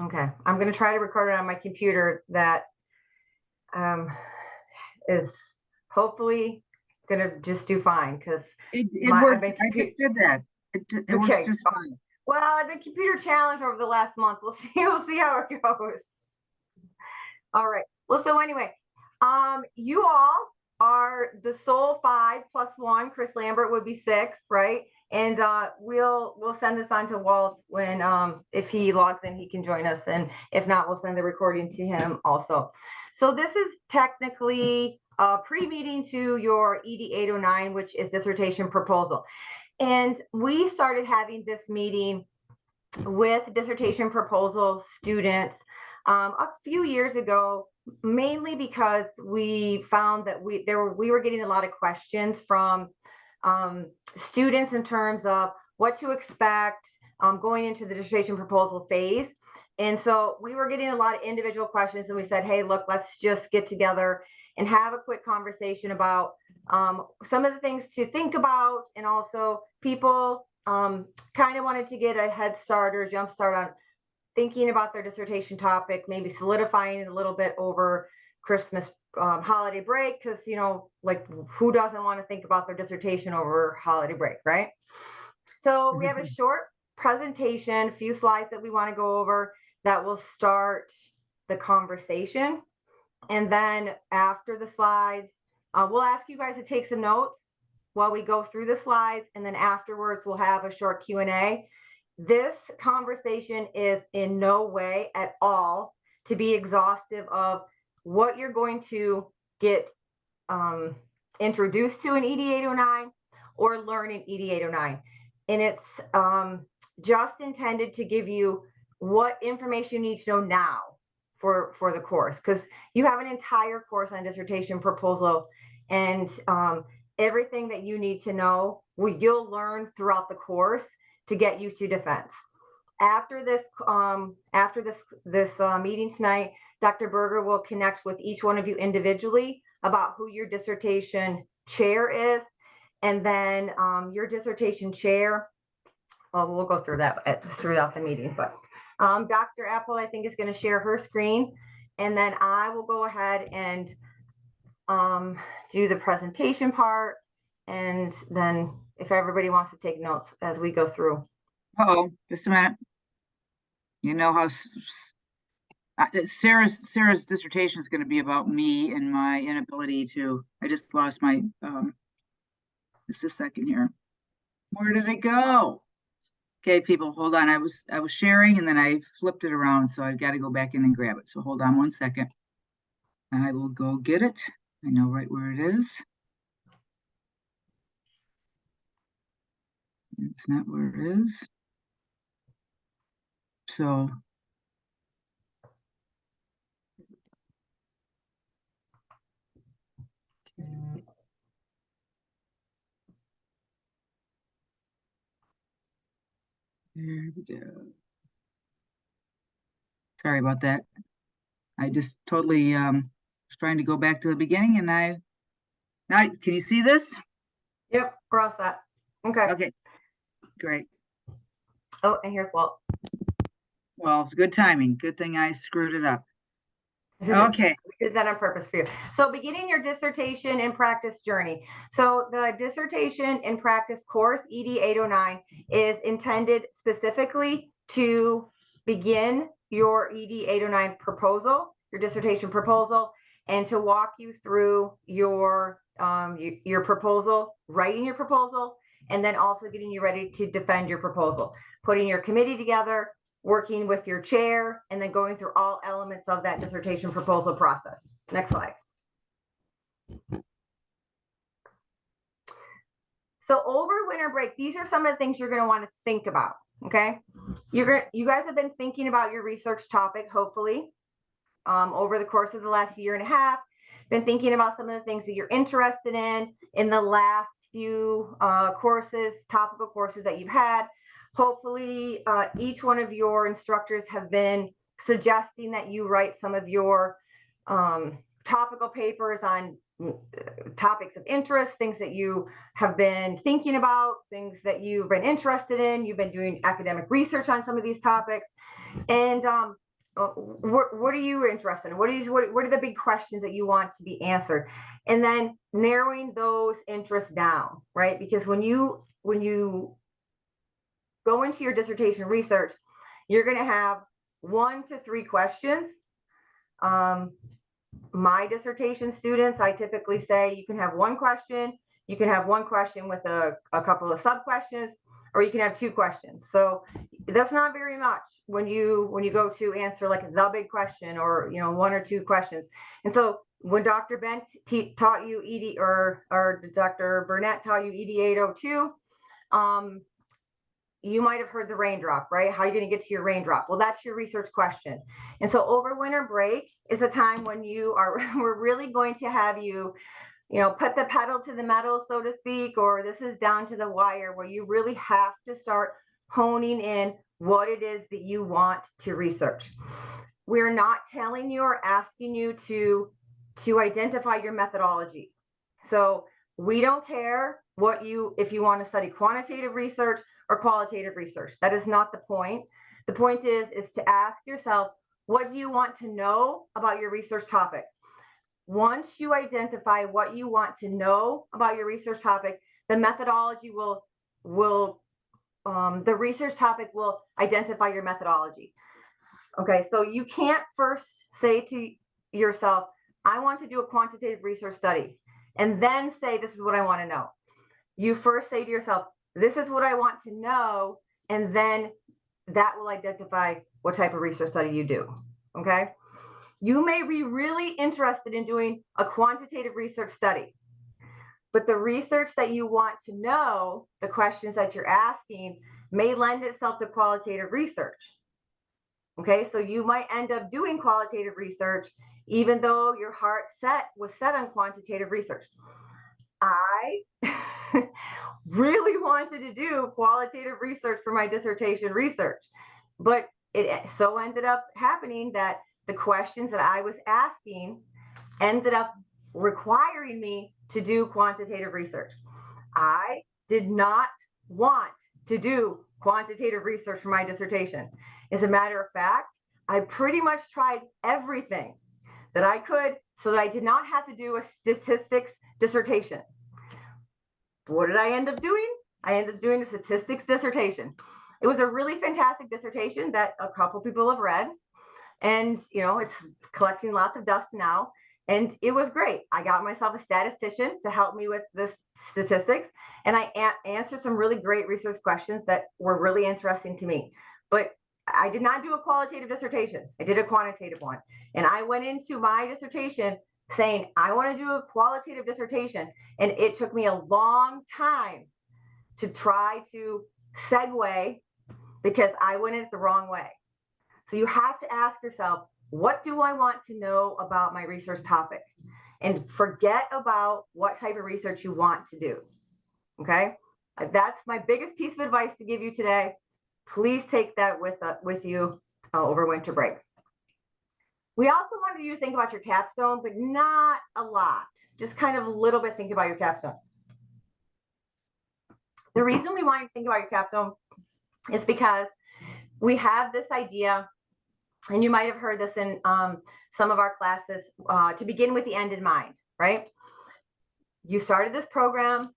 Okay, I'm going to try to record it on my computer that um, is hopefully going to just do fine because It I've works. been I just did that. It works okay. just fine. Well, I've been computer challenged over the last month. We'll see. We'll see how it goes. All right. Well, so anyway, you all are the sole 5 + 1. Chris Lambert would be 6, right? And we'll send this on to Walt when if he logs in, he can join us, and if not, we'll send the recording to him also. So this is technically a pre-meeting to your ED 809, which is dissertation proposal. And we started having this meeting with dissertation proposal students a few years ago, mainly because we found that we were getting a lot of questions from students in terms of what to expect going into the dissertation proposal phase. And so we were getting a lot of individual questions, and we said, hey, look, let's just get together and have a quick conversation about some of the things to think about, and also people kind of wanted to get a head start or jump start on thinking about their dissertation topic, maybe solidifying it a little bit over Christmas holiday break, because like, who doesn't want to think about their dissertation over holiday break, right? So we have a short presentation, a few slides that we want to go over that will start the conversation. And then after the slides, we'll ask you guys to take some notes while we go through the slides, and then afterwards we'll have a short Q&A. This conversation is in no way at all to be exhaustive of what you're going to get introduced to in ED 809 or learn in ED 809. And it's just intended to give you what information you need to know now for the course, because you have an entire course on dissertation proposal, and everything that you need to know you'll learn throughout the course to get you to defense. After this meeting tonight, Dr. Berger will connect with each one of you individually about who your dissertation chair is, and then your dissertation chair, well, we'll go through that throughout the meeting, but Dr. Apple, I think, is going to share her screen, and then I will go ahead and do the presentation part, and then if everybody wants to take notes as we go through. Oh, just a minute. You know how Sarah's dissertation is going to be about me and my inability to. I just lost my. Just a second here. Where did it go? Okay, people, hold on. I was sharing and then I flipped it around, so I've got to go back in and grab it. So hold on 1 second. I will go get it. I know right where it is. It's not where it is. So there we go. Sorry about that. I just totally was trying to go back to the beginning, and now can you see this? Yep, we're all set. Okay. Okay, great. Oh, and here's Walt. Well, it's good timing. Good thing I screwed it up. Okay. We did that on purpose for you. So beginning your dissertation and practice journey. So the dissertation and practice course, ED 809, is intended specifically to begin your ED 809 proposal, your dissertation proposal, and to walk you through your proposal, writing your proposal, and then also getting you ready to defend your proposal, putting your committee together, working with your chair, and then going through all elements of that dissertation proposal process. Next slide. So over winter break, these are some of the things you're going to want to think about. Okay, you guys have been thinking about your research topic, hopefully, over the course of the last year and a half. Been thinking about some of the things that you're interested in the last few courses, topical courses that you've had. Hopefully, each one of your instructors have been suggesting that you write some of your topical papers on topics of interest, things that you have been thinking about, things that you've been interested in. You've been doing academic research on some of these topics. And what are you interested in? What are the big questions that you want to be answered? And then narrowing those interests down, right? Because when you go into your dissertation research, you're going to have 1 to 3 questions. My dissertation students, I typically say you can have 1 question, you can have 1 question with a couple of sub questions, or you can have 2 questions. So that's not very much when you go to answer like the big question, or 1 or 2 questions. And so when Dr. Bent taught you ED, or Dr. Burnett taught you ED 802, you might have heard the raindrop, right? How are you going to get to your raindrop? Well, that's your research question. And so over winter break is a time when we're really going to have you put the pedal to the metal, so to speak, or this is down to the wire, where you really have to start honing in what it is that you want to research. We're not telling you or asking you to identify your methodology. So we don't care if you want to study quantitative research or qualitative research. That is not the point. The point is to ask yourself, what do you want to know about your research topic? Once you identify what you want to know about your research topic, the methodology the research topic will identify your methodology. Okay, so you can't first say to yourself, I want to do a quantitative research study, and then say, this is what I want to know. You first say to yourself, this is what I want to know, and then that will identify what type of research study you do. Okay. You may be really interested in doing a quantitative research study, but the research that you want to know, the questions that you're asking, may lend itself to qualitative research. Okay, so you might end up doing qualitative research, even though your heart was set on quantitative research. I really wanted to do qualitative research for my dissertation research, but it so ended up happening that the questions that I was asking ended up requiring me to do quantitative research. I did not want to do quantitative research for my dissertation. As a matter of fact, I pretty much tried everything that I could so that I did not have to do a statistics dissertation. What did I end up doing? I ended up doing a statistics dissertation. It was a really fantastic dissertation that a couple people have read, and it's collecting lots of dust now, and it was great. I got myself a statistician to help me with the statistics, and I answered some really great research questions that were really interesting to me. But I did not do a qualitative dissertation. I did a quantitative one, and I went into my dissertation saying, I want to do a qualitative dissertation. And it took me a long time to try to segue because I went it the wrong way. So you have to ask yourself, what do I want to know about my research topic? And forget about what type of research you want to do. Okay, that's my biggest piece of advice to give you today. Please take that with you over winter break. We also wanted you to think about your capstone, but not a lot, just kind of a little bit think about your capstone. The reason we want you to think about your capstone is because we have this idea, and you might have heard this in some of our classes, to begin with the end in mind, right? You started this program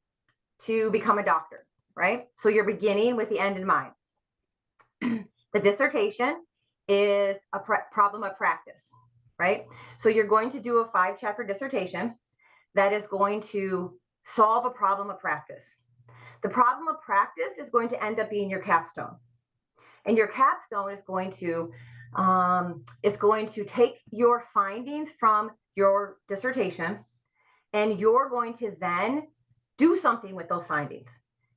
to become a doctor, right? So you're beginning with the end in mind. The dissertation is a problem of practice, right? So you're going to do a 5-chapter dissertation that is going to solve a problem of practice. The problem of practice is going to end up being your capstone. And your capstone is going to take your findings from your dissertation, and you're going to then do something with those findings.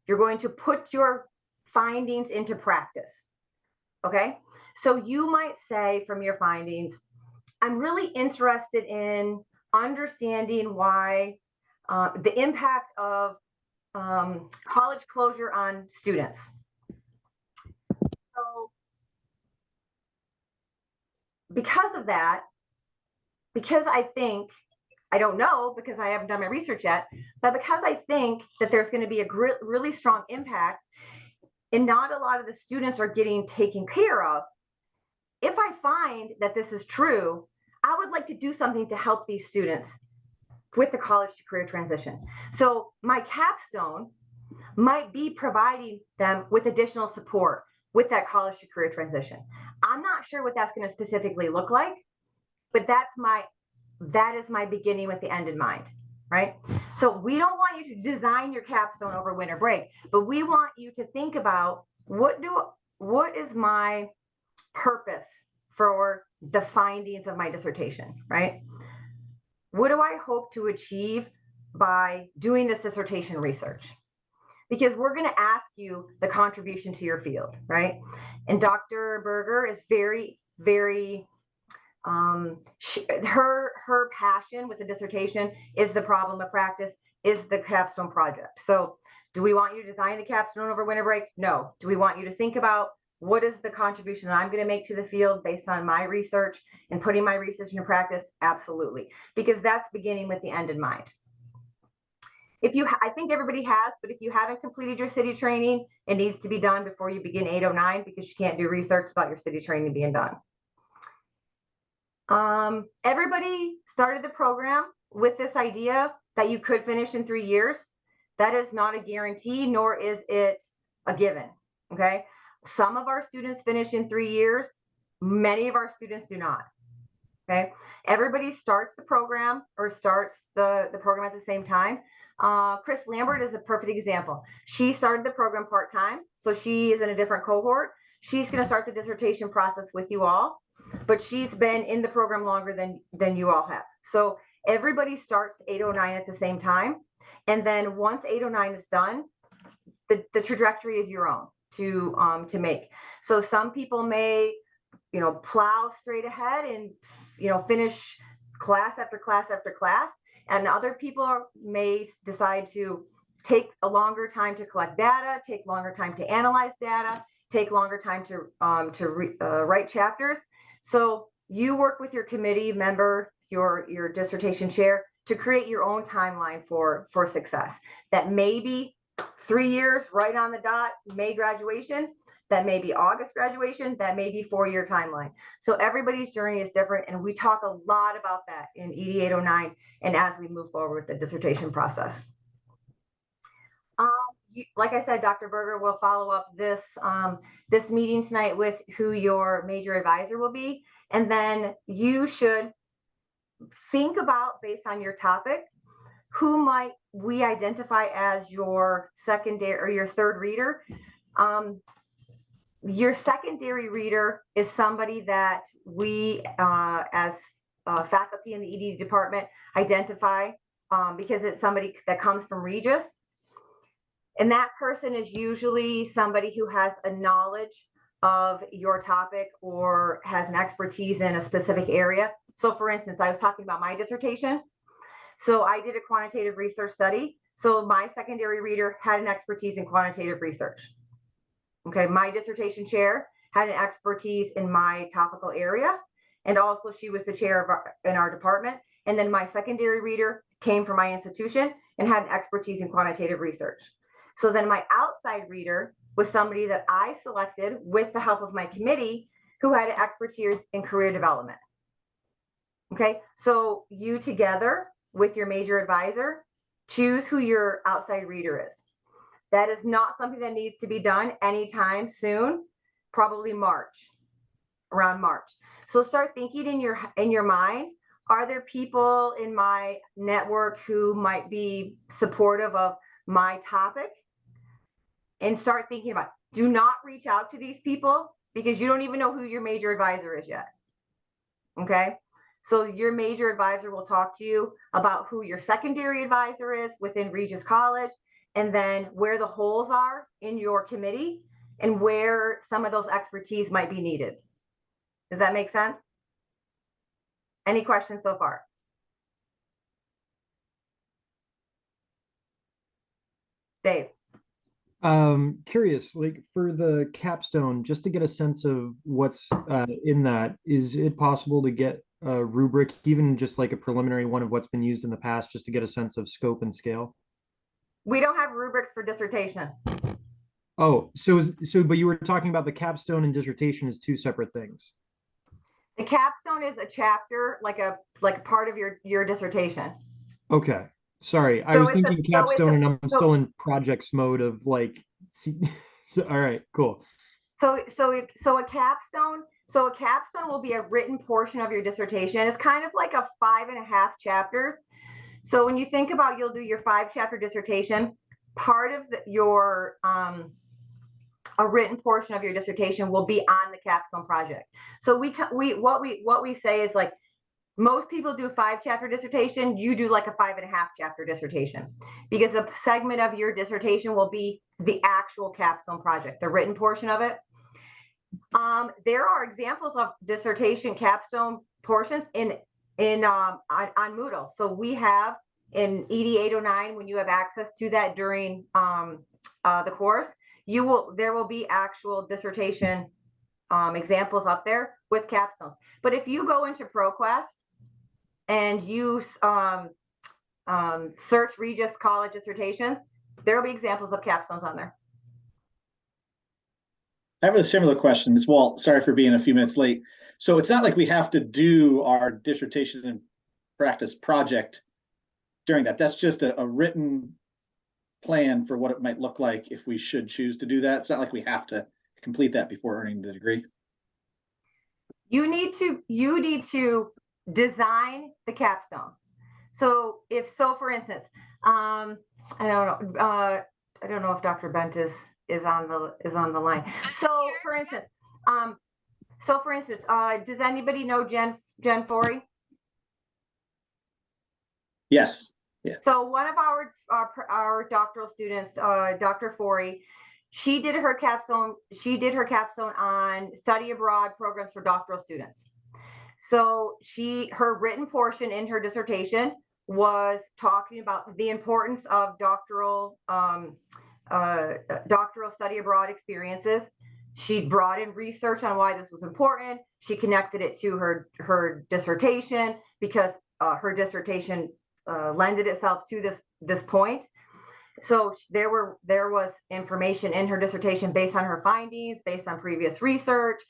You're going to put your findings into practice. Okay, so you might say from your findings, I'm really interested in understanding why the impact of college closure on students. So because of that, because I think, I don't know because I haven't done my research yet, but because I think that there's going to be a really strong impact and not a lot of the students are getting taken care of, if I find that this is true, I would like to do something to help these students with the college to career transition. So my capstone might be providing them with additional support with that college to career transition. I'm not sure what that's going to specifically look like, but that is my beginning with the end in mind, right? So we don't want you to design your capstone over winter break, but we want you to think about what is my purpose for the findings of my dissertation, right? What do I hope to achieve by doing this dissertation research? Because we're going to ask you the contribution to your field, right? And Dr. Berger is very, very, her passion with the dissertation is the problem of practice, is the capstone project. So do we want you to design the capstone over winter break? No. Do we want you to think about what is the contribution that I'm going to make to the field based on my research and putting my research into practice? Absolutely. Because that's beginning with the end in mind. I think everybody has, but if you haven't completed your city training, it needs to be done before you begin 809 because you can't do research without your city training being done. Everybody started the program with this idea that you could finish in 3 years. That is not a guarantee, nor is it a given, okay? Some of our students finish in 3 years. Many of our students do not, okay? Everybody starts the program or starts the program at the same time. Chris Lambert is a perfect example. She started the program part-time, so she is in a different cohort. She's going to start the dissertation process with you all, but she's been in the program longer than you all have. So everybody starts 809 at the same time. And then once 809 is done, the trajectory is your own to make. So some people may, plow straight ahead and, finish class after class after class. And other people may decide to take a longer time to collect data, take longer time to analyze data, take longer time to write chapters. So you work with your committee member, your dissertation chair, to create your own timeline for success. That may be 3 years right on the dot, May graduation. That may be August graduation. That may be 4-year timeline. So everybody's journey is different. And we talk a lot about that in ED 809 and as we move forward with the dissertation process. Like I said, Dr. Berger will follow up this meeting tonight with who your major advisor will be. And then you should think about, based on your topic, who might we identify as your secondary or your third reader. Your secondary reader is somebody that we, as faculty in the ED department, identify because it's somebody that comes from Regis. And that person is usually somebody who has a knowledge of your topic or has an expertise in a specific area. So for instance, I was talking about my dissertation. So I did a quantitative research study. So my secondary reader had an expertise in quantitative research. Okay, my dissertation chair had an expertise in my topical area. And also she was the chair of in our department. And then my secondary reader came from my institution and had an expertise in quantitative research. So then my outside reader was somebody that I selected with the help of my committee who had an expertise in career development. Okay, so you together with your major advisor, choose who your outside reader is. That is not something that needs to be done anytime soon, probably around March. So start thinking in your mind, are there people in my network who might be supportive of my topic? And start thinking about, do not reach out to these people because you don't even know who your major advisor is yet. Okay. So your major advisor will talk to you about who your secondary advisor is within Regis College, and then where the holes are in your committee and where some of those expertise might be needed. Does that make sense? Any questions so far? Dave. Curious, like for the capstone, just to get a sense of what's in that, is it possible to get a rubric, even just like a preliminary one of what's been used in the past, just to get a sense of scope and scale? We don't have rubrics for dissertation. Oh, so but you were talking about the capstone and dissertation as two separate things. A capstone is a chapter, like a part of your dissertation. Okay. Sorry, I So was it's a thinking so it's capstone a and I'm so still in projects mode of like, so, all right, cool. so a capstone will be a written portion of your dissertation. It's kind of like a 5.5 chapters. So when you think about, you'll do your 5-chapter dissertation, part of your a written portion of your dissertation will be on the capstone project. So what we say is, like, most people do 5-chapter dissertation, you do like a 5.5-chapter dissertation, because a segment of your dissertation will be the actual capstone project, the written portion of it. There are examples of dissertation capstone portions on Moodle. So we have in ED 809, when you have access to that during the course, there will be actual dissertation examples up there with capstones. But if you go into ProQuest and you search Regis College dissertations, there will be examples of capstones on there. I have a similar question as well. Sorry for being a few minutes late. So it's not like we have to do our dissertation and practice project during that. That's just a written plan for what it might look like if we should choose to do that. It's not like we have to complete that before earning the degree. You need to design the capstone. So for instance, I don't know if Dr. Bent is on the line. So for instance, does anybody know Jen Forey? Yes. Yeah. So one of our doctoral students, Dr. Forey, she did her capstone on study abroad programs for doctoral students. So her written portion in her dissertation was talking about the importance of doctoral study abroad experiences. She brought in research on why this was important. She connected it to her dissertation, because her dissertation lended itself to this point. So there was information in her dissertation based on her findings, based on previous research.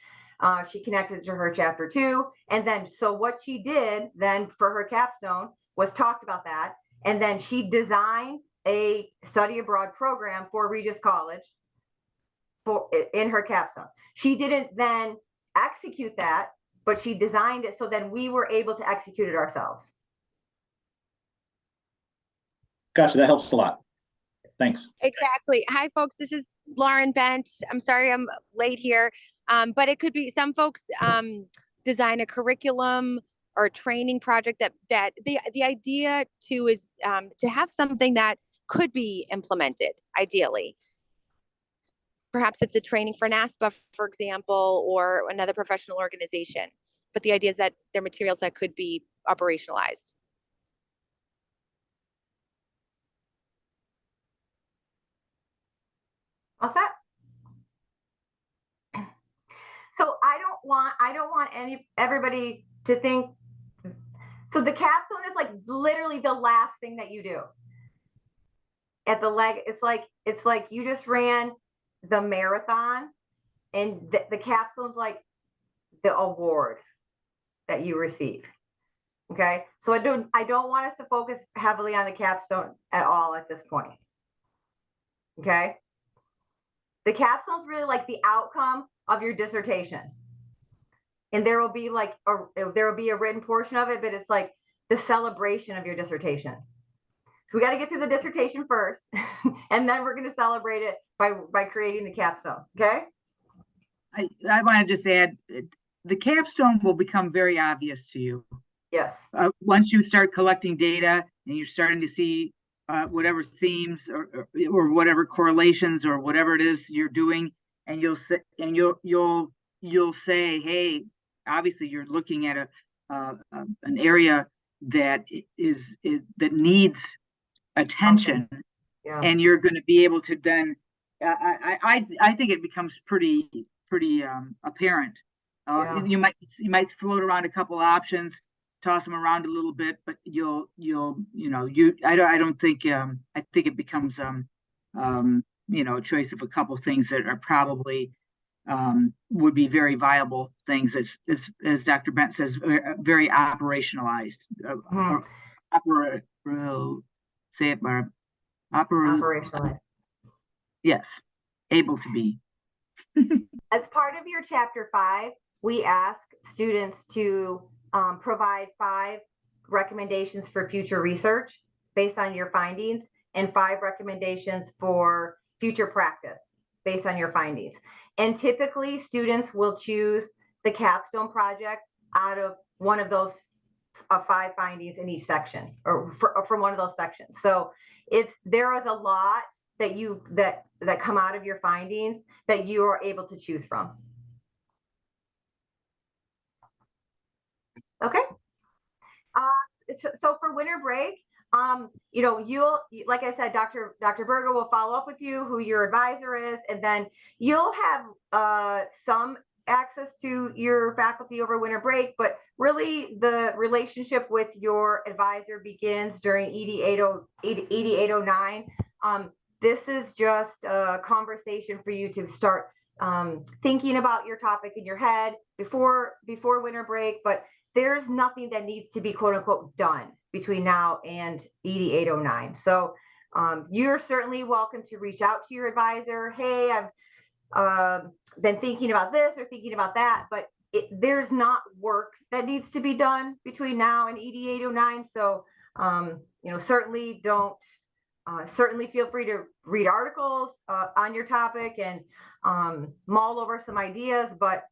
She connected it to her chapter 2, and then so what she did then for her capstone was talked about that, and then she designed a study abroad program for Regis College in her capstone. She didn't then execute that, but she designed it so then we were able to execute it ourselves. Gotcha. That helps a lot. Thanks. Exactly. Hi, folks. This is Lauren Bent. I'm sorry I'm late here, but it could be some folks design a curriculum or a training project that the idea too is to have something that could be implemented ideally. Perhaps it's a training for NASPA, for example, or another professional organization. But the idea is that they're materials that could be operationalized. What's that? So I don't want everybody to think. So the capstone is like literally the last thing that you do at the leg. It's like you just ran the marathon, and the capstone's like the award that you receive. Okay, so I don't want us to focus heavily on the capstone at all at this point. Okay, the capstone's really like the outcome of your dissertation, and there will be a written portion of it, but it's like the celebration of your dissertation. So we got to get through the dissertation first, and then we're going to celebrate it by creating the capstone. Okay. I want to just add, the capstone will become very obvious to you. Yes. Once you start collecting data and you're starting to see whatever themes or whatever correlations or whatever it is you're doing, and you'll say, hey, obviously you're looking at an area that that needs attention. Okay. Yeah. And you're going to be able to then I think it becomes pretty apparent. Yeah. You might float around a couple of options, toss them around a little bit, but I don't think I think it becomes a choice of a couple of things that are probably would be very viable things, as Dr. Bent says, very operationalized. Say it, Barb. Operationalized. Yes, able to be. As part of your chapter 5, we ask students to provide 5 recommendations for future research based on your findings and 5 recommendations for future practice based on your findings. And typically students will choose the capstone project out of one of those 5 findings in each section, or from one of those sections. So there is a lot that come out of your findings that you are able to choose from. Okay. So for winter break, like I said, Dr. Berger will follow up with you, who your advisor is, and then you'll have some access to your faculty over winter break, but really the relationship with your advisor begins during ED 809. This is just a conversation for you to start thinking about your topic in your head before winter break, but there's nothing that needs to be quote unquote done between now and ED 809. So you're certainly welcome to reach out to your advisor. Hey, I've been thinking about this or thinking about that, but there's not work that needs to be done between now and ED 809. So certainly certainly feel free to read articles on your topic and mull over some ideas, but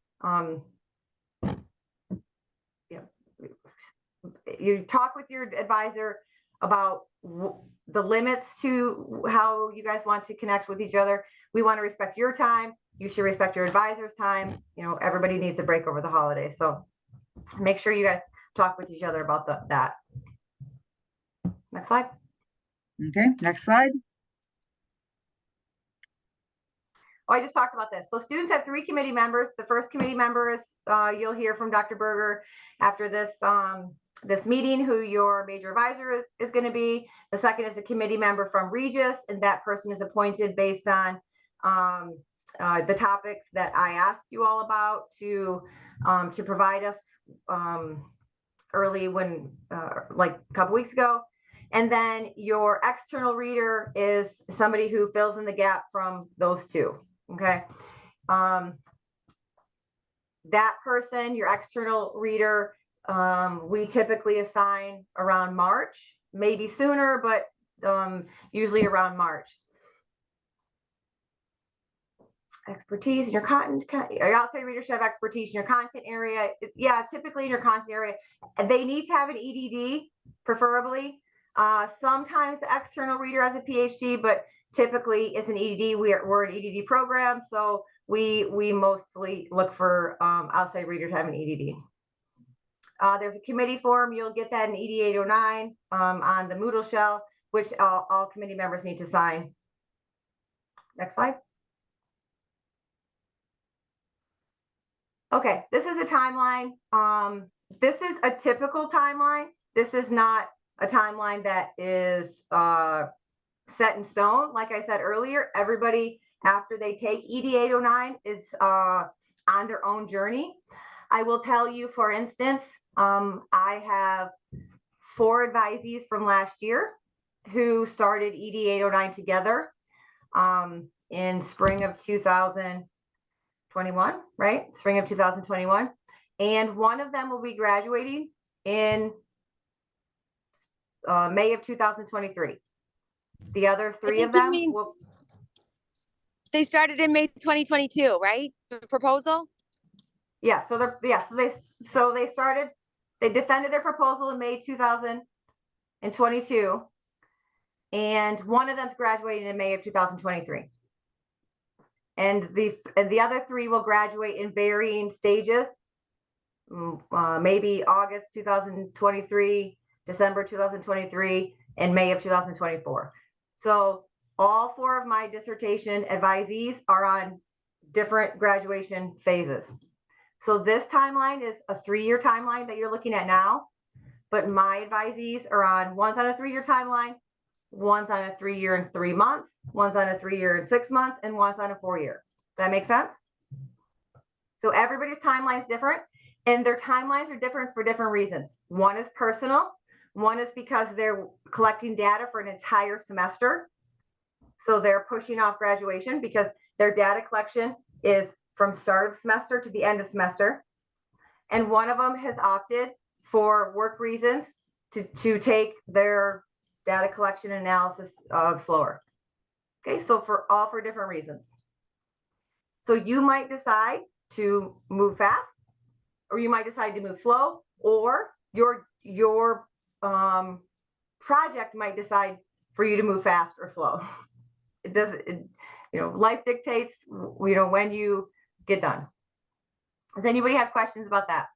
you talk with your advisor about the limits to how you guys want to connect with each other. We want to respect your time. You should respect your advisor's time. Everybody needs a break over the holidays. So make sure you guys talk with each other about that. Next slide. Okay, next slide. Oh, I just talked about this. So students have 3 committee members. The first committee member is, you'll hear from Dr. Berger after this meeting, who your major advisor is going to be. The second is a committee member from Regis, and that person is appointed based on the topics that I asked you all about to provide us early like a couple weeks ago. And then your external reader is somebody who fills in the gap from those 2. Okay. That person, your external reader, we typically assign around March, maybe sooner, but usually around March. Expertise in your content, your outside readers should have expertise in your content area. Yeah, typically in your content area, they need to have an EDD, preferably. Sometimes the external reader has a PhD, but typically it's an EDD. We're an EDD program, so we mostly look for outside readers to have an EDD. There's a committee form. You'll get that in ED 809 on the Moodle shell, which all committee members need to sign. Next slide. Okay, this is a timeline. This is a typical timeline. This is not a timeline that is set in stone. Like I said earlier, everybody after they take ED 809 is on their own journey. I will tell you, for instance, I have 4 advisees from last year who started ED 809 together in spring of 2021, right? Spring of 2021. And one of them will be graduating in May of 2023. The other 3 of them will. They started in May 2022, right? The proposal? Yeah, they defended their proposal in May 2022, and one of them's graduating in May of 2023. And the other 3 will graduate in varying stages, maybe August 2023, December 2023, and May of 2024. So all 4 of my dissertation advisees are on different graduation phases. So this timeline is a 3-year timeline that you're looking at now, but my advisees are on, one's on a 3-year timeline, one's on a 3-year and 3 months, one's on a 3-year and 6 months, and one's on a 4-year. Does that make sense? So everybody's timeline is different, and their timelines are different for different reasons. One is personal, one is because they're collecting data for an entire semester. So they're pushing off graduation because their data collection is from start of semester to the end of semester. And one of them has opted for work reasons to take their data collection analysis slower. Okay, so for different reasons. So you might decide to move fast, or you might decide to move slow, or your project might decide for you to move fast or slow. It doesn't, life dictates, when you get done. Does anybody have questions about that?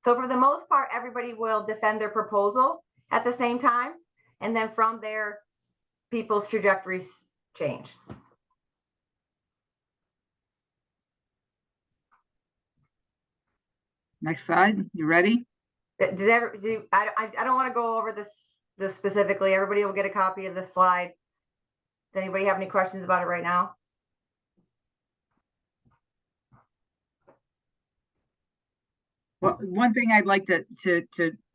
So for the most part, everybody will defend their proposal at the same time. And then from there, people's trajectories change. Next slide. You ready? I don't want to go over this specifically. Everybody will get a copy of this slide. Does anybody have any questions about it right now? Well, one thing I'd like to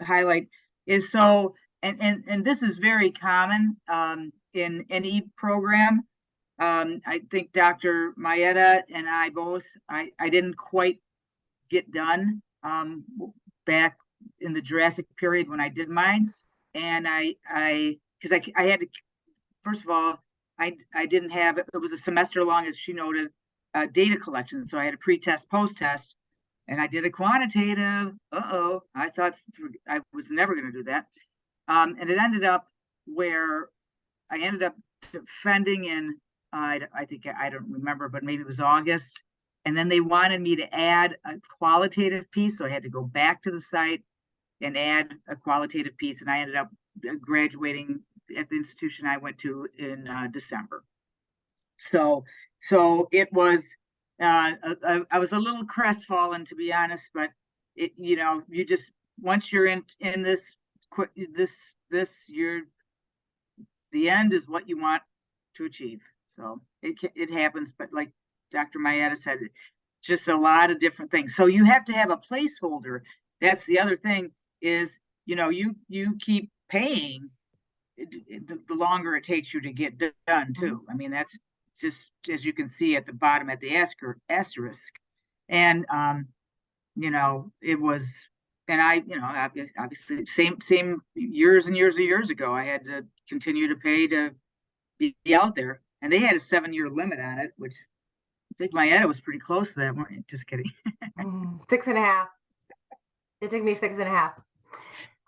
highlight is and this is very common in any program. I think Dr. Maeda and I both, I didn't quite get done back in the Jurassic period when I did mine. And because I had to, first of all, I didn't have, it was a semester long, as she noted, data collection. So I had a pre-test, post-test, and I did a quantitative. I thought I was never going to do that. And it ended up where I ended up defending in, I think, I don't remember, but maybe it was August. And then they wanted me to add a qualitative piece. So I had to go back to the site and add a qualitative piece. And I ended up graduating at the institution I went to in December. So it was, I was a little crestfallen, to be honest, but it, you just, once you're in this, you're, the end is what you want to achieve. So it happens, but like Dr. Maeda said, just a lot of different things. So you have to have a placeholder. That's the other thing is, you keep paying the longer it takes you to get done too. I mean, that's just, as you can see at the bottom at the asterisk. And, it was, and I, obviously same years and years ago, I had to continue to pay to be out there. And they had a 7-year limit on it, which I think Maeda was pretty close to that, weren't you? Just kidding. 6.5. It took me 6.5.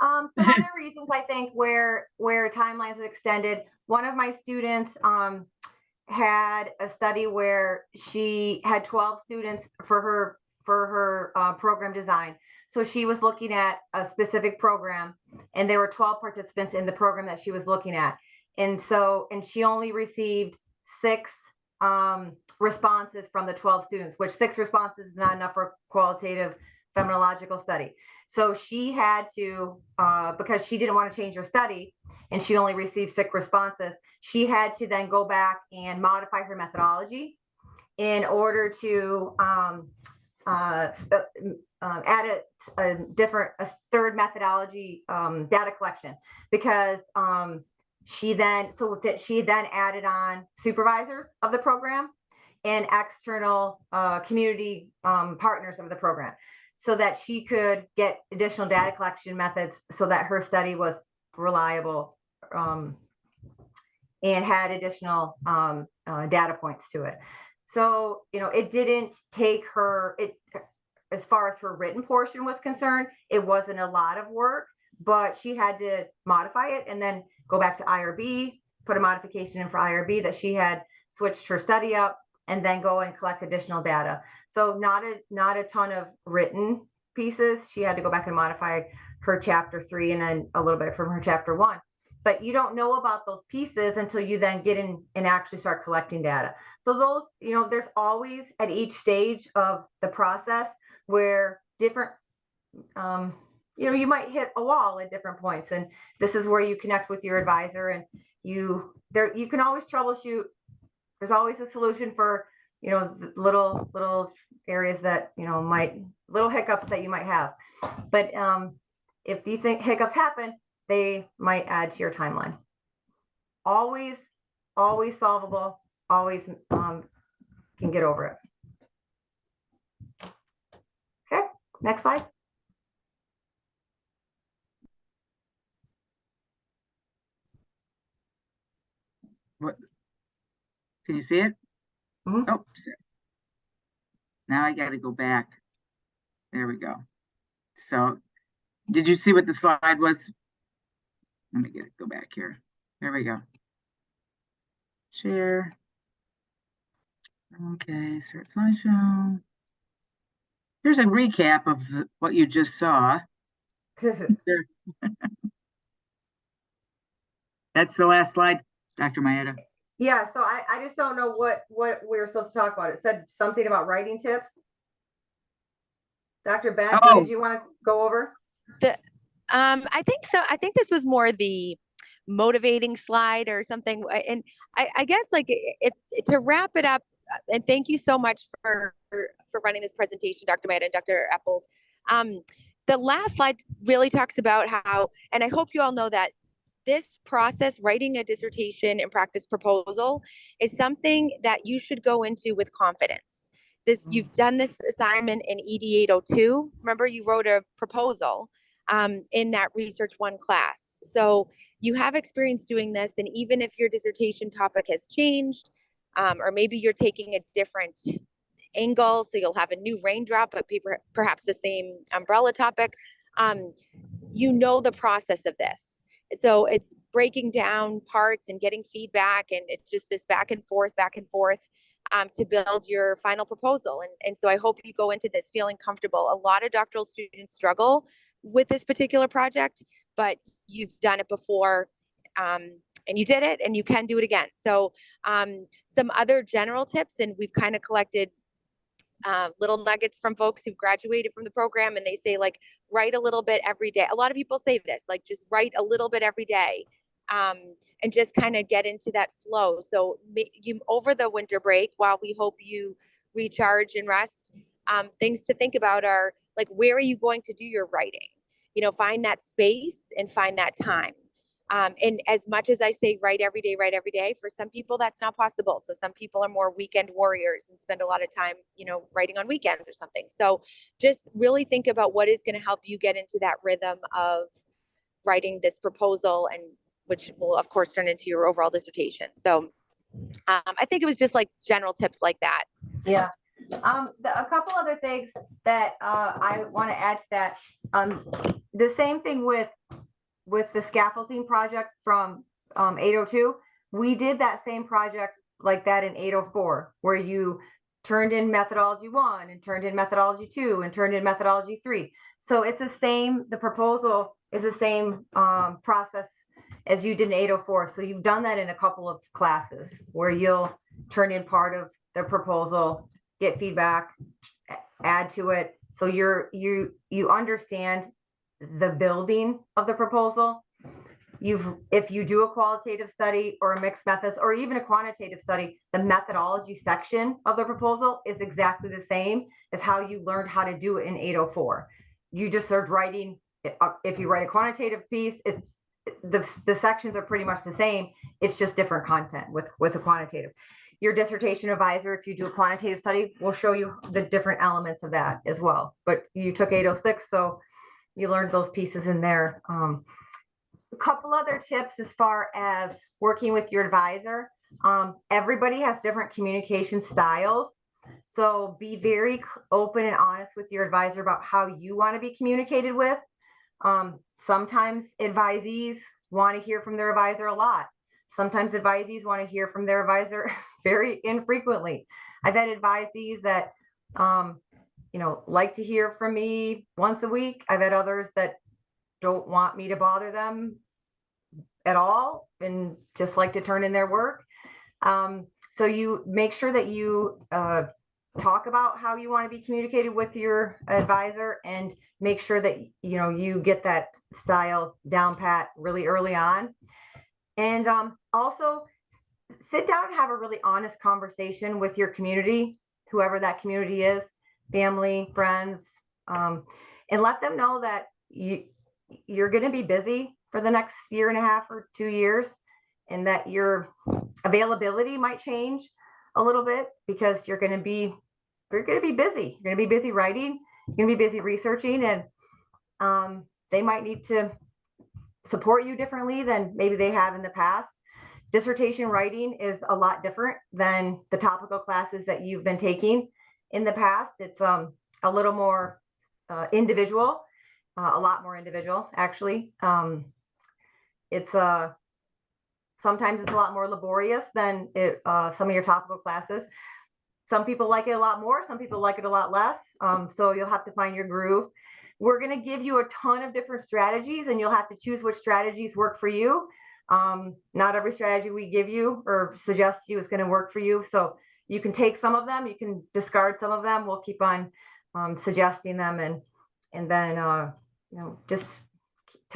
Some other reasons I think where timelines are extended. One of my students had a study where she had 12 students for her program design. So she was looking at a specific program, and there were 12 participants in the program that she was looking at. And she only received 6 responses from the 12 students, which 6 responses is not enough for qualitative phenomenological study. So she had to, because she didn't want to change her study and she only received 6 responses, she had to then go back and modify her methodology in order to add a third methodology, data collection, because she then added on supervisors of the program and external community partners of the program, so that she could get additional data collection methods so that her study was reliable and had additional data points to it. So, it didn't take her, as far as her written portion was concerned, it wasn't a lot of work, but she had to modify it and then go back to IRB, put a modification in for IRB that she had switched her study up, and then go and collect additional data. So not a ton of written pieces. She had to go back and modify her chapter 3 and then a little bit from her chapter 1. But you don't know about those pieces until you then get in and actually start collecting data. So those, there's always at each stage of the process where different, you might hit a wall at different points. And this is where you connect with your advisor and you can always troubleshoot. There's always a solution for, the little areas that, little hiccups that you might have. But if these hiccups happen, they might add to your timeline. Always solvable, always can get over it. Okay, next slide. What? Can you see it? Mhm. Oh, now I got to go back. There we go. So, did you see what the slide was? Let me go back here. There we go. Share. Okay, start slideshow. Here's a recap of what you just saw. That's the last slide, Dr. Maeda. Yeah, so I just don't know what we were supposed to talk about. It said something about writing tips. Dr. Bent, what did you want to go over? I think so. I think this was more the motivating slide or something. And I guess like if to wrap it up, and thank you so much for running this presentation, Dr. Maeda and Dr. Appold. The last slide really talks about how, and I hope you all know that this process, writing a dissertation and practice proposal, is something that you should go into with confidence. You've done this assignment in ED 802. Remember, you wrote a proposal in that Research 1 class. So you have experience doing this, and even if your dissertation topic has changed, or maybe you're taking a different angle, so you'll have a new raindrop, but perhaps the same umbrella topic, you know the process of this. So it's breaking down parts and getting feedback, and it's just this back and forth to build your final proposal. And so I hope you go into this feeling comfortable. A lot of doctoral students struggle with this particular project, but you've done it before, and you did it, and you can do it again. So some other general tips, and we've kind of collected little nuggets from folks who've graduated from the program, and they say, like, write a little bit every day. A lot of people say this, like, just write a little bit every day, and just kind of get into that flow. So you, over the winter break, while we hope you recharge and rest, things to think about are, like, where are you going to do your writing? Find that space and find that time. And as much as I say write every day, for some people that's not possible. So some people are more weekend warriors and spend a lot of time, writing on weekends or something. So just really think about what is going to help you get into that rhythm of writing this proposal, and which will of course turn into your overall dissertation. So I think it was just like general tips like that. Yeah. A couple other things that I want to add to that. The same thing with the scaffolding project from 802, we did that same project like that in 804, where you turned in methodology 1 and turned in methodology 2 and turned in methodology 3. So it's the same, the proposal is the same process as you did in 804. So you've done that in a couple of classes where you'll turn in part of the proposal, get feedback, add to it. So you understand the building of the proposal. If you do a qualitative study or a mixed methods or even a quantitative study, the methodology section of the proposal is exactly the same as how you learned how to do it in 804. You just started writing. If you write a quantitative piece, it's the sections are pretty much the same. It's just different content with a quantitative. Your dissertation advisor, if you do a quantitative study, will show you the different elements of that as well. But you took 806, so you learned those pieces in there. A couple other tips as far as working with your advisor. Everybody has different communication styles. So be very open and honest with your advisor about how you want to be communicated with. Sometimes advisees want to hear from their advisor a lot. Sometimes advisees want to hear from their advisor very infrequently. I've had advisees that like to hear from me once a week. I've had others that don't want me to bother them at all and just like to turn in their work. So you make sure that you talk about how you want to be communicated with your advisor, and make sure that you get that style down pat really early on. And also sit down and have a really honest conversation with your community, whoever that community is, family, friends, and let them know that you're going to be busy for the next year and a half or 2 years, and that your availability might change a little bit because you're going to be busy. You're going to be busy writing. You're going to be busy researching, and they might need to support you differently than maybe they have in the past. Dissertation writing is a lot different than the topical classes that you've been taking in the past. It's a little more individual, a lot more individual, actually. It's sometimes it's a lot more laborious than some of your topical classes. Some people like it a lot more, some people like it a lot less. So you'll have to find your groove. We're going to give you a ton of different strategies, and you'll have to choose which strategies work for you. Not every strategy we give you or suggest to you is going to work for you. So you can take some of them, you can discard some of them. We'll keep on suggesting them, and then just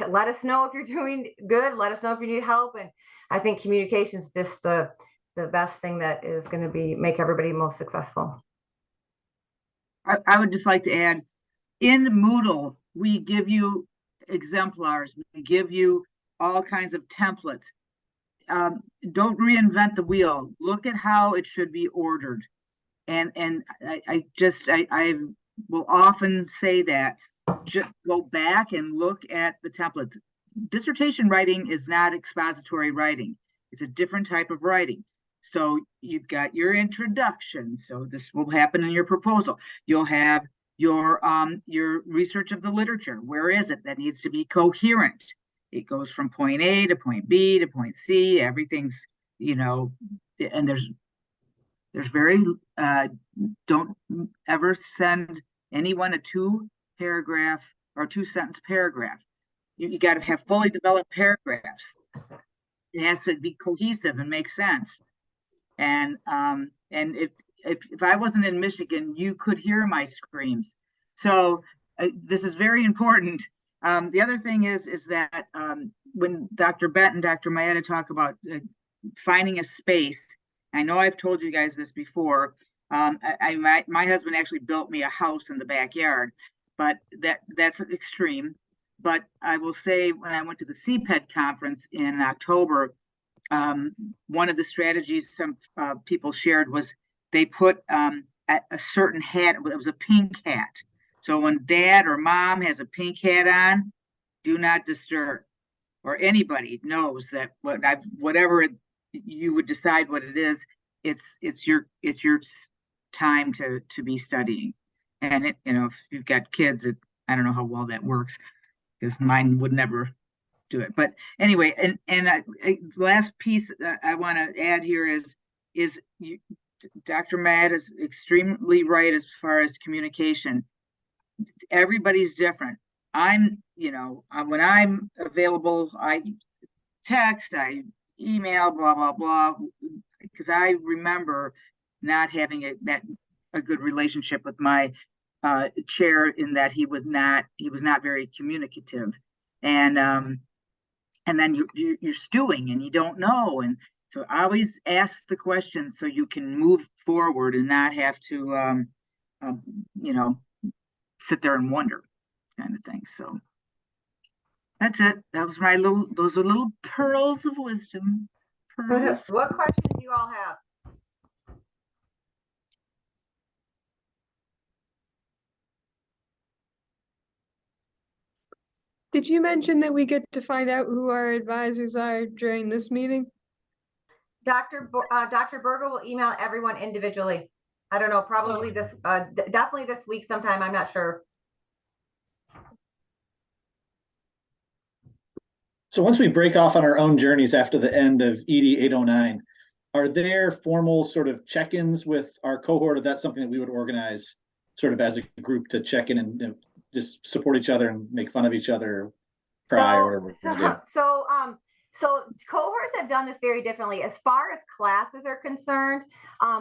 let us know if you're doing good. Let us know if you need help. And I think communication is just the best thing that is going to make everybody most successful. I would just like to add, in Moodle, we give you exemplars. We give you all kinds of templates. Don't reinvent the wheel. Look at how it should be ordered. And I will often say that. Just go back and look at the template. Dissertation writing is not expository writing. It's a different type of writing. So you've got your introduction. So this will happen in your proposal. You'll have your research of the literature. Where is it? That needs to be coherent. It goes from point A to point B to point C. Everything's, and there's very, don't ever send anyone a 2-paragraph or 2-sentence paragraph. You got to have fully developed paragraphs. It has to be cohesive and make sense. And if I wasn't in Michigan, you could hear my screams. So this is very important. The other thing is that when Dr. Bent and Dr. Maeda talk about finding a space, I know I've told you guys this before. My husband actually built me a house in the backyard, but that's extreme. But I will say, when I went to the CPED conference in October, one of the strategies some people shared was they put a certain hat. It was a pink hat. So when dad or mom has a pink hat on, do not disturb. Or anybody knows that whatever you would decide what it is, it's your time to be studying. And if you've got kids, I don't know how well that works, because mine would never do it. But anyway, and last piece I want to add here is Dr. Matt is extremely right as far as communication. Everybody's different. When I'm available, I text, I email, blah, blah, blah, because I remember not having a good relationship with my chair, in that he was not very communicative. And then you're stewing and you don't know. And so I always ask the questions so you can move forward and not have to, sit there and wonder, kind of thing. So that's it. Those are little pearls of wisdom. Pearls. What questions do you all have? Did you mention that we get to find out who our advisors are during this meeting? Dr. Berger will email everyone individually. I don't know, probably definitely this week sometime. I'm not sure. So once we break off on our own journeys after the end of ED 809, are there formal sort of check-ins with our cohort? Or that's something that we would organize sort of as a group to check in and just support each other and make fun of each other, cry, or whatever? So cohorts have done this very differently. As far as classes are concerned,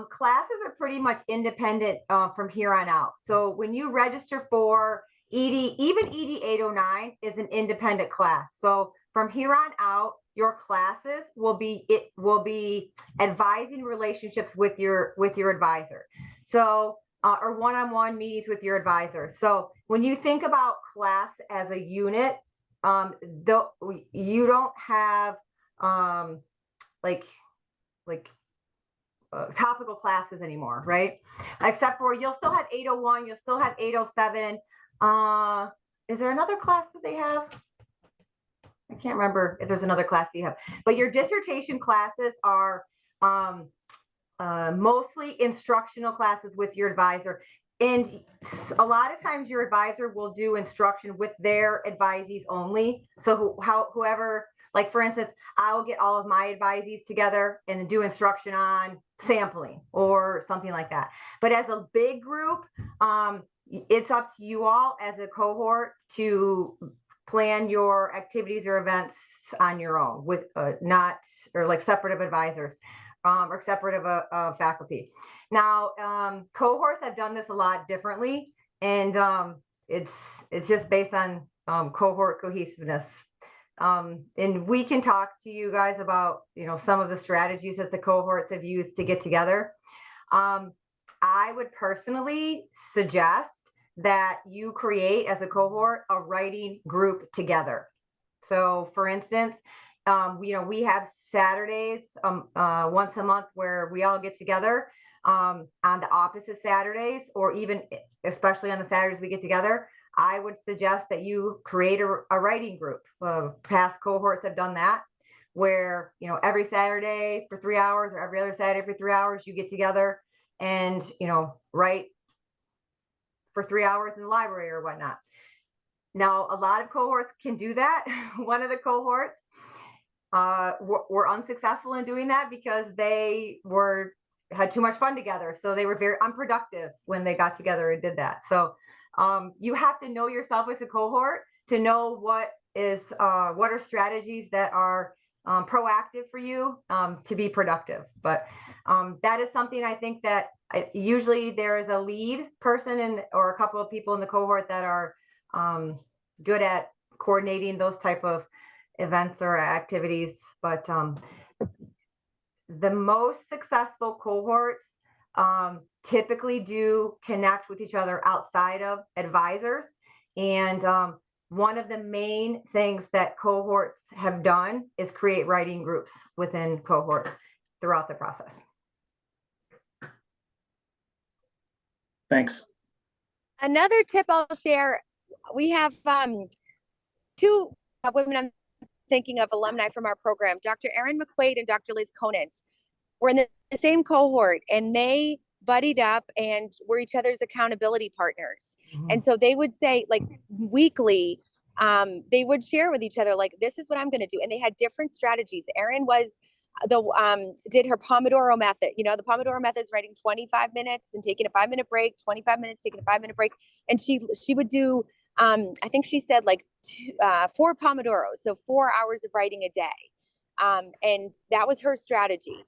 classes are pretty much independent from here on out. So when you register for ED, even ED 809 is an independent class. So from here on out, your classes will be advising relationships with your advisor. So or one-on-one meetings with your advisor. So when you think about class as a unit, though you don't have like topical classes anymore, right? Except for you'll still have 801, you'll still have 807. Is there another class that they have? I can't remember if there's another class you have, but your dissertation classes are mostly instructional classes with your advisor. And a lot of times your advisor will do instruction with their advisees only. So whoever, like for instance, I will get all of my advisees together and do instruction on sampling or something like that. But as a big group, it's up to you all as a cohort to plan your activities or events on your own with not, or like separate of advisors or separate of faculty. Now, cohorts have done this a lot differently, and it's just based on cohort cohesiveness. And we can talk to you guys about, some of the strategies that the cohorts have used to get together. I would personally suggest that you create as a cohort a writing group together. So for instance, we have Saturdays once a month where we all get together on the opposite Saturdays, or even especially on the Saturdays we get together. I would suggest that you create a writing group. Past cohorts have done that, where every Saturday for 3 hours or every other Saturday for 3 hours you get together and write for 3 hours in the library or whatnot. Now, a lot of cohorts can do that. One of the cohorts were unsuccessful in doing that because they had too much fun together. So they were very unproductive when they got together and did that. So you have to know yourself as a cohort to know what are strategies that are proactive for you to be productive. But that is something I think that usually there is a lead person or a couple of people in the cohort that are good at coordinating those type of events or activities. But the most successful cohorts typically do connect with each other outside of advisors. And one of the main things that cohorts have done is create writing groups within cohorts throughout the process. Thanks. Another tip I'll share, we have two women I'm thinking of, alumni from our program, Dr. Erin McQuaid and Dr. Liz Conant. We're in the same cohort, and they buddied up and were each other's accountability partners. Mm-hmm. And so they would say, like, weekly, they would share with each other, like, this is what I'm going to do. And they had different strategies. Erin was did her Pomodoro method. The Pomodoro method is writing 25 minutes and taking a 5-minute break, 25 minutes, taking a 5-minute break. And she would do, I think she said like 4 Pomodoros. So 4 hours of writing a day. And that was her strategy,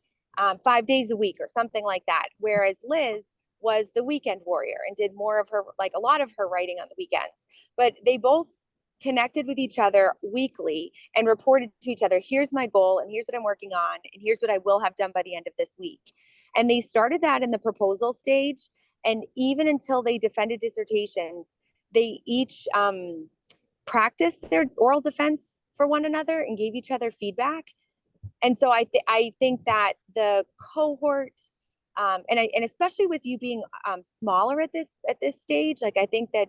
5 days a week or something like that. Whereas Liz was the weekend warrior and did more of her, like a lot of her writing on the weekends. But they both connected with each other weekly and reported to each other, here's my goal and here's what I'm working on and here's what I will have done by the end of this week. And they started that in the proposal stage. And even until they defended dissertations, they each practiced their oral defense for one another and gave each other feedback. And so I think that the cohort, and especially with you being smaller at this stage, like I think that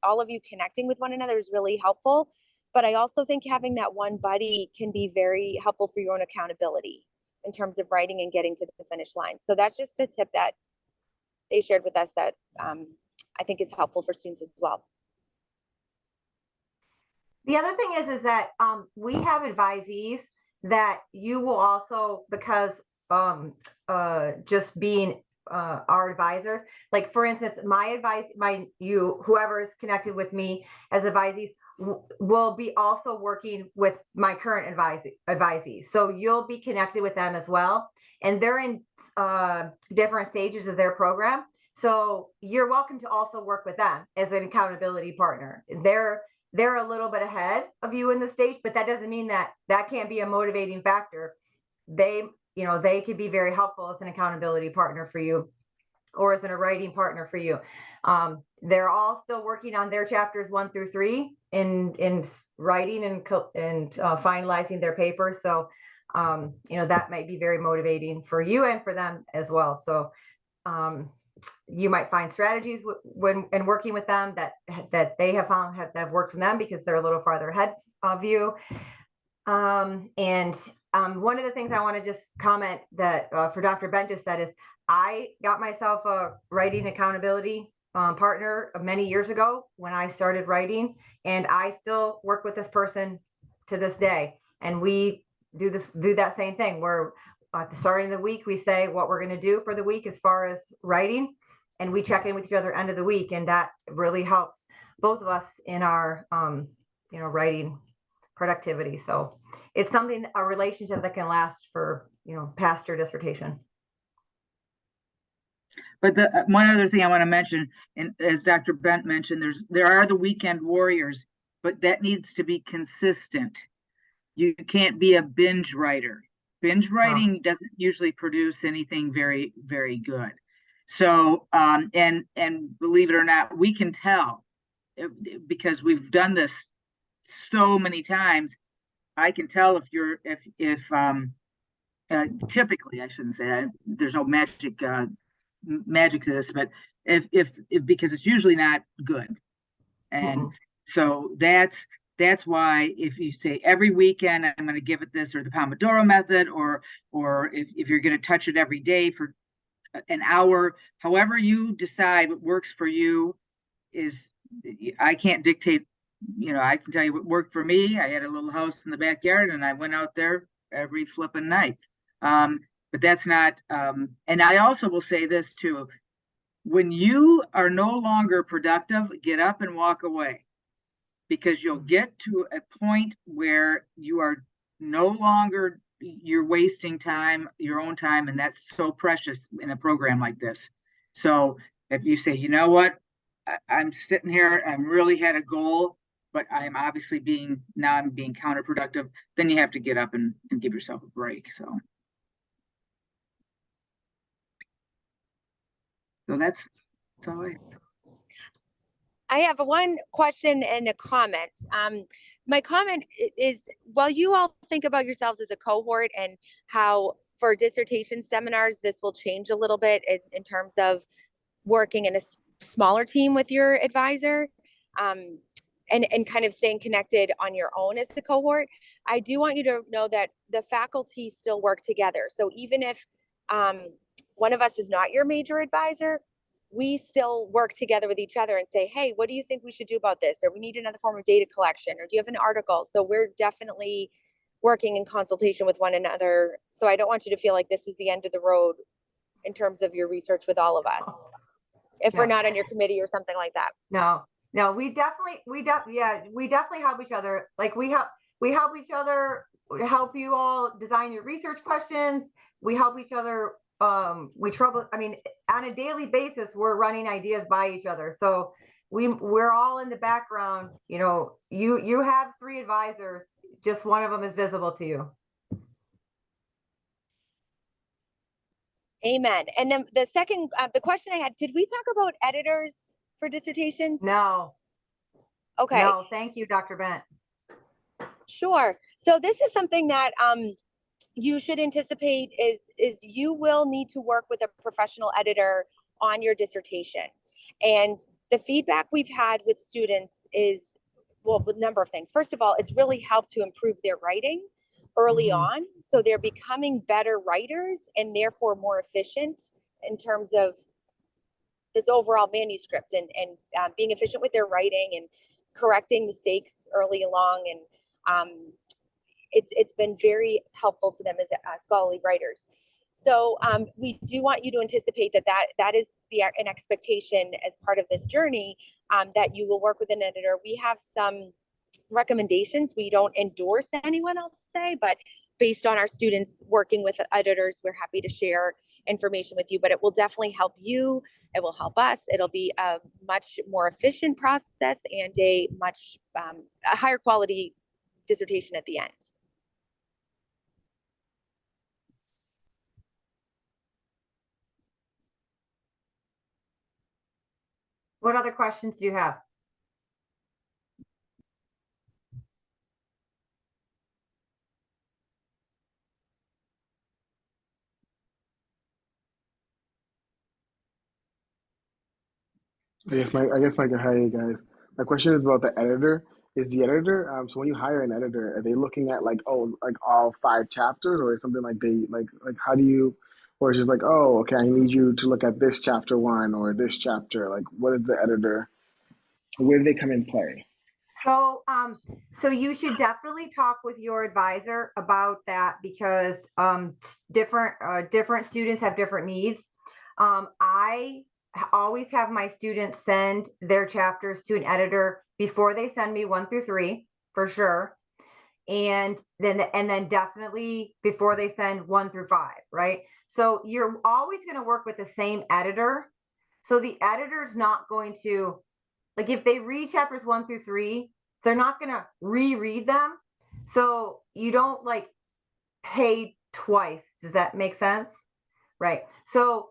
all of you connecting with one another is really helpful. But I also think having that one buddy can be very helpful for your own accountability in terms of writing and getting to the finish line. So that's just a tip that they shared with us that I think is helpful for students as well. The other thing is that we have advisees that you will also, because just being our advisors, like for instance, whoever is connected with me as advisees will be also working with my current advisees. So you'll be connected with them as well. And they're in different stages of their program. So you're welcome to also work with them as an accountability partner. they're a little bit ahead of you in the stage, but that doesn't mean that that can't be a motivating factor. They, you know, they could be very helpful as an accountability partner for you, or as a writing partner for you. They're all still working on their chapters 1 through 3 in writing and finalizing their papers. So, you know, that might be very motivating for you and for them as well. So, you might find strategies when working with them that they have found have worked for them because they're a little farther ahead of you. One of the things I want to just comment that for Dr. Bent just said is, I got myself a writing accountability partner many years ago when I started writing, and I still work with this person to this day. And we do that same thing where at the start of the week, we say what we're going to do for the week as far as writing, and we check in with each other end of the week. And that really helps both of us in our, you know, writing productivity. So it's something, a relationship that can last for, you know, past your dissertation. But the one other thing I want to mention, and as Dr. Bent mentioned, there are the weekend warriors, but that needs to be consistent. You can't be a binge writer. Binge writing doesn't usually produce anything very, very good. So, and believe it or not, we can tell because we've done this so many times. I can tell if you're, typically, I shouldn't say that, there's no magic to this, but if because it's usually not good. And so that's why if you say every weekend I'm going to give it this, or the Pomodoro method, or if you're going to touch it every day for an hour, however you decide what works for you, is, I can't dictate. You know, I can tell you what worked for me. I had a little house in the backyard and I went out there every flipping night. But that's not, and I also will say this too, when you are no longer productive, get up and walk away, because you'll get to a point where you are no longer, you're wasting time, your own time, and that's so precious in a program like this. So if you say, you know what, I'm sitting here, I really had a goal, but I'm obviously being counterproductive, then you have to get up and give yourself a break. So that's all I have one question and a comment. My comment is, while you all think about yourselves as a cohort and how for dissertation seminars, this will change a little bit in terms of working in a smaller team with your advisor, and kind of staying connected on your own as a cohort, I do want you to know that the faculty still work together. So even if one of us is not your major advisor, we still work together with each other and say, hey, what do you think we should do about this? Or we need another form of data collection, or do you have an article? So we're definitely working in consultation with one another. So I don't want you to feel like this is the end of the road in terms of your research with all of us, if we're not on your committee or something like that. No, we definitely help each other. Like we help each other, help you all design your research questions. We help each other. I mean, on a daily basis, we're running ideas by each other. So we're all in the background. You know, you have 3 advisors, just one of them is visible to you. Amen. And then the second, the question I had, did we talk about editors for dissertations? No. Okay. No, thank you, Dr. Bent. Sure. So this is something that you should anticipate is you will need to work with a professional editor on your dissertation. And the feedback we've had with students is, well, a number of things. First of all, it's really helped to improve their writing early on. So they're becoming better writers and therefore more efficient in terms of this overall manuscript and being efficient with their writing and correcting mistakes early along. And it's been very helpful to them as scholarly writers. So we do want you to anticipate that is an expectation as part of this journey, that you will work with an editor. We have some recommendations. We don't endorse anyone, I'll say, but based on our students working with editors, we're happy to share information with you, but it will definitely help you. It will help us. It'll be a much more efficient process and a much a higher quality dissertation at the end. What other questions do you have? I guess Mike, hi you guys. My question is about the editor. Is the editor so when you hire an editor, are they looking at like, oh, like all 5 chapters, or is something like they like how do you, or is it just like, oh, okay, I need you to look at this chapter 1 or this chapter? Like, what is the editor? Where do they come in play? So you should definitely talk with your advisor about that, because different students have different needs. I always have my students send their chapters to an editor before they send me 1 through 3, for sure. And then definitely before they send 1 through 5, right? So you're always going to work with the same editor. So the editor's not going to, like, if they read chapters 1 through 3, they're not going to reread them. So you don't like pay twice. Does that make sense? Right. So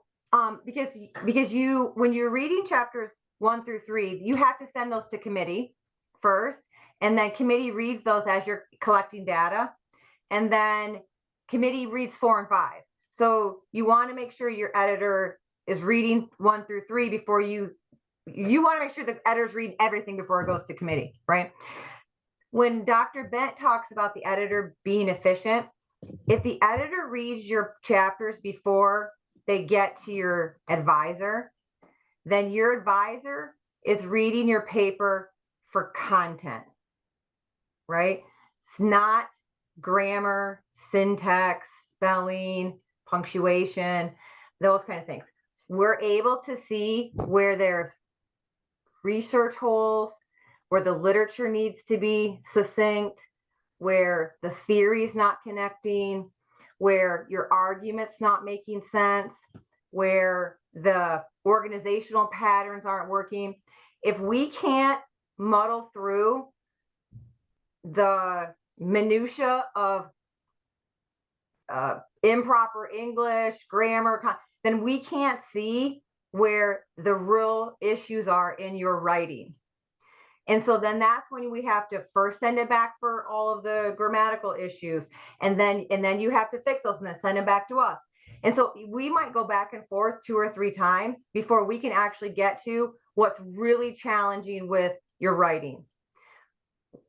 because you, when you're reading chapters 1 through 3, you have to send those to committee first, and then committee reads those as you're collecting data, and then committee reads 4 and 5. So you want to make sure your editor is reading 1 through 3 before you want to make sure the editors read everything before it goes to committee, right? When Dr. Bent talks about the editor being efficient, if the editor reads your chapters before they get to your advisor, then your advisor is reading your paper for content, right? It's not grammar, syntax, spelling, punctuation, those kind of things. We're able to see where there's research holes, where the literature needs to be succinct, where the theory's not connecting, where your argument's not making sense, where the organizational patterns aren't working. If we can't muddle through the minutia of improper English, grammar, then we can't see where the real issues are in your writing. And so then that's when we have to first send it back for all of the grammatical issues. And then you have to fix those and then send it back to us. And so we might go back and forth 2 or 3 times before we can actually get to what's really challenging with your writing.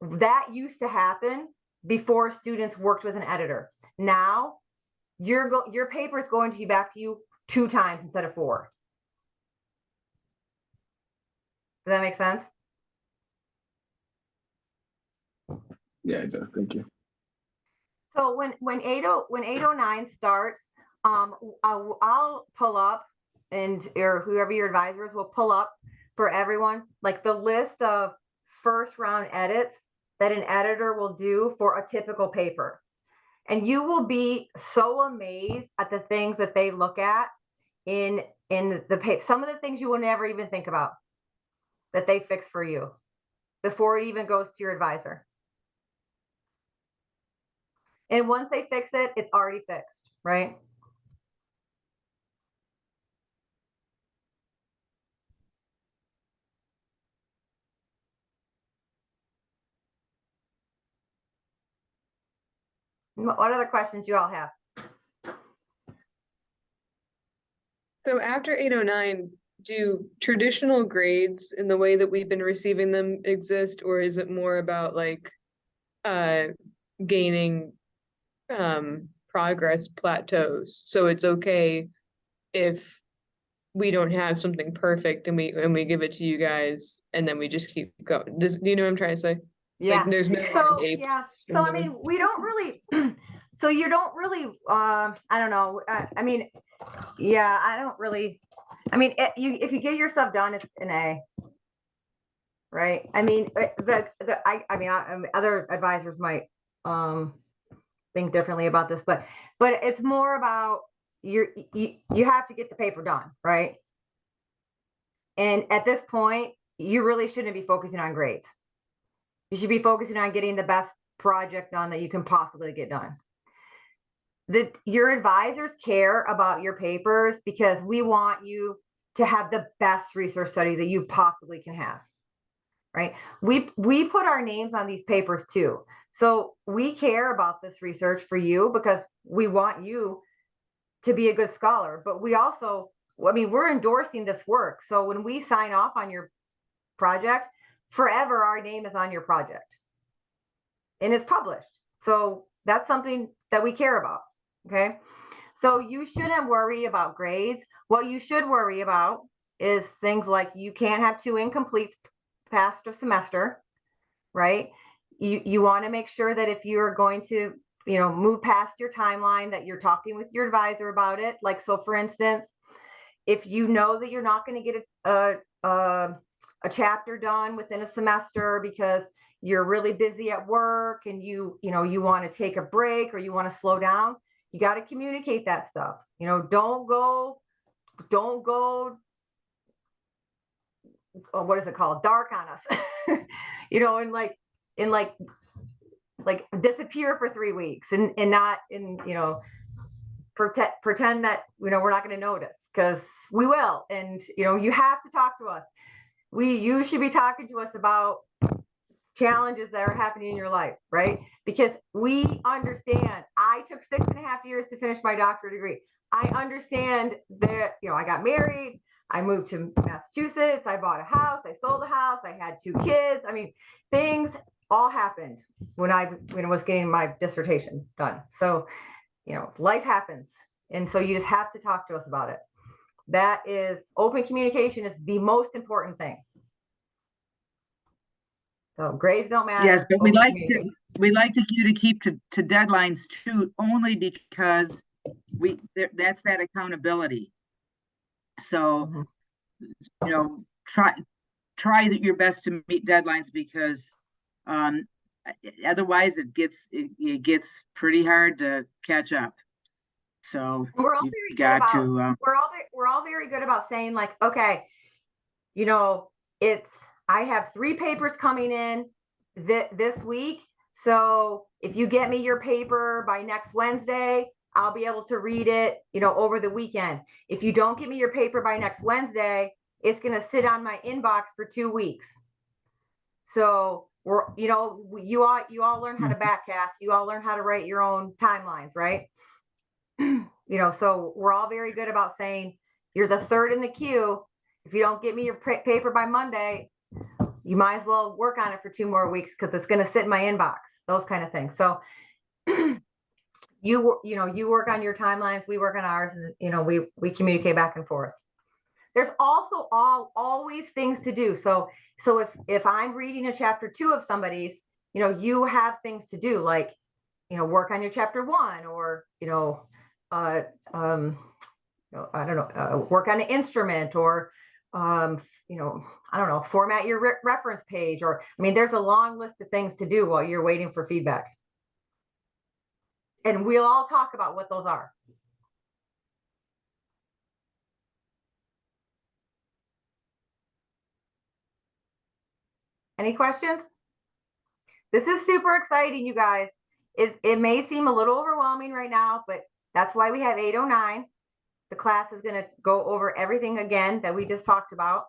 That used to happen before students worked with an editor. Now your paper is going to be back to you 2 times instead of 4. Does that make sense? Yeah, it does. Thank you. So when 809 starts, I'll pull up, or whoever your advisors will pull up for everyone, like the list of first round edits that an editor will do for a typical paper. And you will be so amazed at the things that they look at in the paper. Some of the things you will never even think about that they fix for you before it even goes to your advisor. And once they fix it, it's already fixed, right? What other questions you all have? So after 809, do traditional grades in the way that we've been receiving them exist, or is it more about like gaining progress plateaus? So it's okay if we don't have something perfect and we give it to you guys and then we just keep going. Do you know what I'm trying to say? Yeah. Like, there's no So A yeah. plus So or I mean, we don't really. So you don't really. I don't know. I mean, yeah. I don't really. I mean, if you get your stuff done, it's an A. Right. I mean, other advisors might think differently about this, but it's more about you have to get the paper done, right? And at this point, you really shouldn't be focusing on grades. You should be focusing on getting the best project done that you can possibly get done. Your advisors care about your papers because we want you to have the best research study that you possibly can have, right? We put our names on these papers too. So we care about this research for you because we want you to be a good scholar, but we also, I mean, we're endorsing this work. So when we sign off on your project, forever our name is on your project and it's published. So that's something that we care about. Okay. So you shouldn't worry about grades. What you should worry about is things like you can't have 2 incompletes past a semester, right? You want to make sure that if you're going to, you know, move past your timeline, that you're talking with your advisor about it. Like, so for instance, if you know that you're not going to get a chapter done within a semester because you're really busy at work and you want to take a break or you want to slow down, you got to communicate that stuff. You know, don't go, what is it called? Dark on us, you know, and like disappear for 3 weeks and not, you know, pretend that, you know, we're not going to notice, because we will. And, you know, you have to talk to us. You should be talking to us about challenges that are happening in your life, right? Because we understand. I took 6.5 years to finish my doctorate degree. I understand that, you know, I got married, I moved to Massachusetts, I bought a house, I sold a house, I had 2 kids. I mean, things all happened when I was getting my dissertation done. So, you know, life happens. And so you just have to talk to us about it. That is, open communication is the most important thing. So grades don't matter. Yes, but we open like communication. you to keep to deadlines too, only because that's that accountability. So, Mhm. you know, try your best to meet deadlines, because otherwise it gets pretty hard to catch up. So We're all you've very good got about, to we're all very good about saying, like, okay, you know, I have 3 papers coming in this week. So if you get me your paper by next Wednesday, I'll be able to read it, you know, over the weekend. If you don't get me your paper by next Wednesday, it's going to sit on my inbox for 2 weeks. So you know, you all learn how to backcast. You all learn how to write your own timelines, right? You know, so we're all very good about saying you're the 3rd in the queue. If you don't get me your paper by Monday, you might as well work on it for 2 more weeks because it's going to sit in my inbox, those kind of things. So you work on your timelines, we work on ours, and, you know, we communicate back and forth. There's also always things to do. So if I'm reading a chapter 2 of somebody's, you know, you have things to do, like, you know, work on your chapter 1, or, you know, I don't know, work on an instrument, or, you know, I don't know, format your reference page, or, I mean, there's a long list of things to do while you're waiting for feedback. And we'll all talk about what those are. Any questions? This is super exciting, you guys. It may seem a little overwhelming right now, but that's why we have 809. The class is going to go over everything again that we just talked about.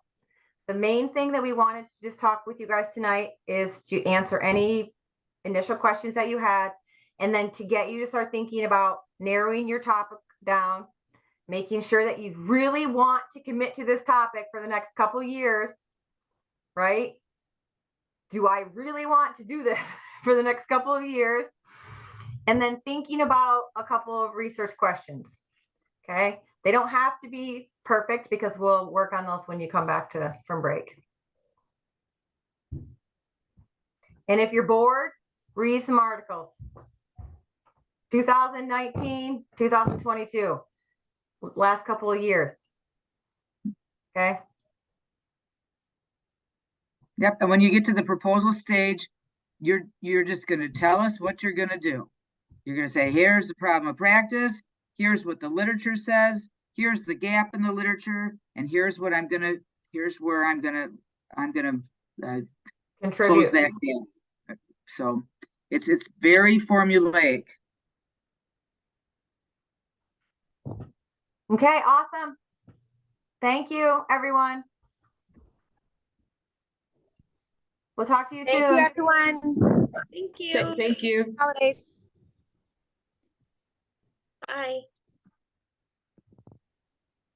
The main thing that we wanted to just talk with you guys tonight is to answer any initial questions that you had, and then to get you to start thinking about narrowing your topic down, making sure that you really want to commit to this topic for the next couple of years, right? Do I really want to do this for the next couple of years? And then thinking about a couple of research questions, okay? They don't have to be perfect, because we'll work on those when you come back from break. And if you're bored, read some articles. 2019, 2022, last couple of years, okay? Yep. And when you get to the proposal stage, you're just going to tell us what you're going to do. You're going to say, here's the problem of practice. here's what the literature says, here's the gap in the literature, and here's where I'm gonna close Contribute. that gap. So it's very formulaic. Okay, awesome. Thank you, everyone. We'll talk to you Thank you, soon. everyone. Thank you. Thank you. Holidays. Bye.